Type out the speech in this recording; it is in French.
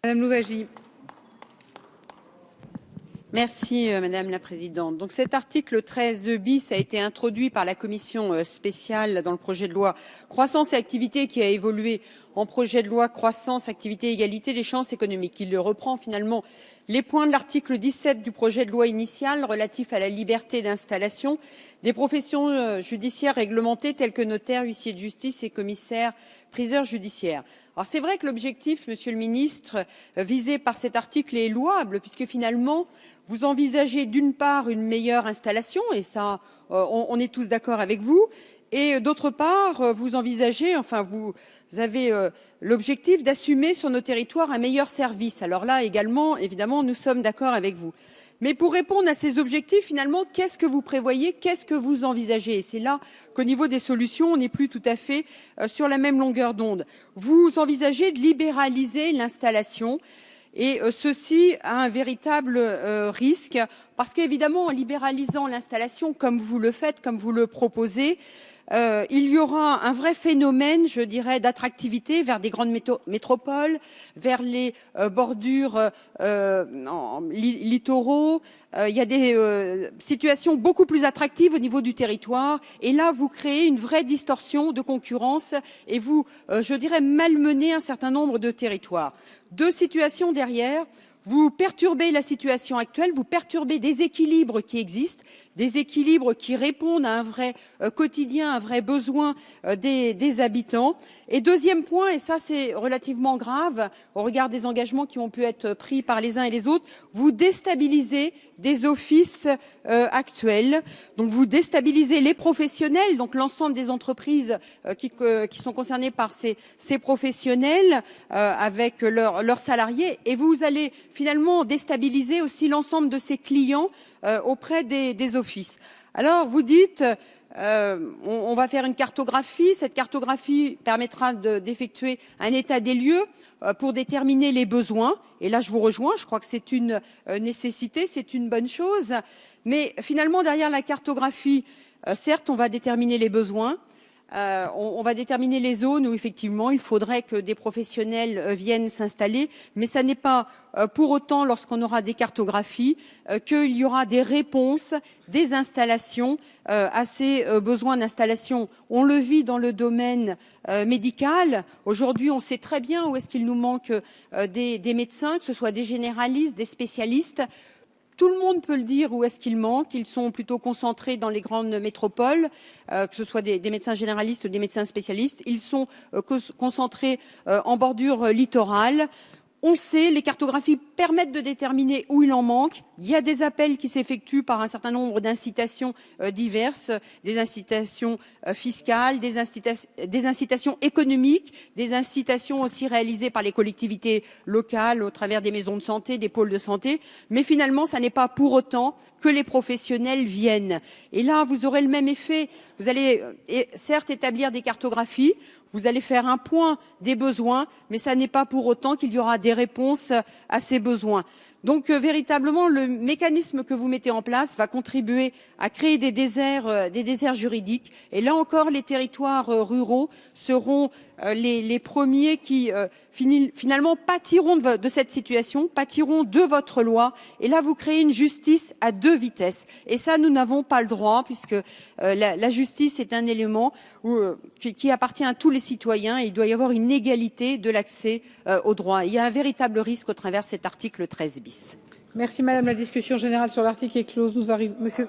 Madame Louwagie. Merci Madame la Présidente. Donc cet article 13 bis a été introduit par la commission spéciale dans le projet de loi croissance et activité qui a évolué en projet de loi croissance, activité, égalité des chances économiques. Il reprend finalement les points de l'article 17 du projet de loi initial relatif à la liberté d'installation des professions judiciaires réglementées telles que notaires, huissiers de justice et commissaires priseurs judiciaires. Alors c'est vrai que l'objectif, Monsieur le Ministre, visé par cet article est louable puisque finalement vous envisagez d'une part une meilleure installation et ça on est tous d'accord avec vous et d'autre part vous envisagez, enfin vous avez l'objectif d'assumer sur nos territoires un meilleur service. Alors là également évidemment nous sommes d'accord avec vous. Mais pour répondre à ces objectifs, finalement, qu'est-ce que vous prévoyez? Qu'est-ce que vous envisagez? Et c'est là qu'au niveau des solutions, on n'est plus tout à fait sur la même longueur d'onde. Vous envisagez de libéraliser l'installation et ceci a un véritable risque parce qu'évidemment, en libéralisant l'installation, comme vous le faites, comme vous le proposez, il y aura un vrai phénomène, je dirais, d'attractivité vers des grandes métropoles, vers les bordures littoraux. Il y a des situations beaucoup plus attractives au niveau du territoire. Et là, vous créez une vraie distorsion de concurrence et vous, je dirais, malmenez un certain nombre de territoires. Deux situations derrière. Vous perturbez la situation actuelle, vous perturbez des équilibres qui existent, des équilibres qui répondent à un vrai quotidien, un vrai besoin des habitants. Et deuxième point, et ça c'est relativement grave au regard des engagements qui ont pu être pris par les uns et les autres, vous déstabilisez des offices actuels. Donc vous déstabilisez les professionnels, donc l'ensemble des entreprises qui sont concernées par ces professionnels avec leurs salariés, et vous allez finalement déstabiliser aussi l'ensemble de ces clients auprès des offices. Alors vous dites on va faire une cartographie, cette cartographie permettra d'effectuer un état des lieux pour déterminer les besoins, et là je vous rejoins, je crois que c'est une nécessité, c'est une bonne chose, mais finalement derrière la cartographie, certes on va déterminer les besoins, on va déterminer les zones où effectivement il faudrait que des professionnels viennent s'installer, mais ça n'est pas pour autant, lorsqu'on aura des cartographies, qu'il y aura des réponses, des installations à ces besoins d'installation. On le vit dans le domaine médical. Aujourd'hui, on sait très bien où est-ce qu'il nous manque des médecins, que ce soit des généralistes, des spécialistes. Tout le monde peut le dire où est-ce qu'ils manquent. Ils sont plutôt concentrés dans les grandes métropoles, que ce soit des médecins généralistes ou des médecins spécialistes. Ils sont concentrés en bordure littorale. On sait, les cartographies permettent de déterminer où il en manque. Il y a des appels qui s'effectuent par un certain nombre d'incitations diverses, des incitations fiscales, des incitations économiques, des incitations aussi réalisées par les collectivités locales au travers des maisons de santé, des pôles de santé. Mais finalement, ça n'est pas pour autant que les professionnels viennent. Et là, vous aurez le même effet. Vous allez certes établir des cartographies, vous allez faire un point des besoins, mais ça n'est pas pour autant qu'il y aura des réponses à ces besoins. Donc véritablement, le mécanisme que vous mettez en place va contribuer à créer des déserts juridiques. Et là encore, les territoires ruraux seront les premiers qui finalement pâtiront de cette situation, pâtiront de votre loi. Et là, vous créez une justice à deux vitesses. Et ça, nous n'avons pas le droit, puisque la justice est un élément qui appartient à tous les citoyens. Et il doit y avoir une égalité de l'accès aux droits. Il y a un véritable risque au travers de cet article 13 bis. Merci Madame. La discussion générale sur l'article est close. Nous arrivons, Monsieur.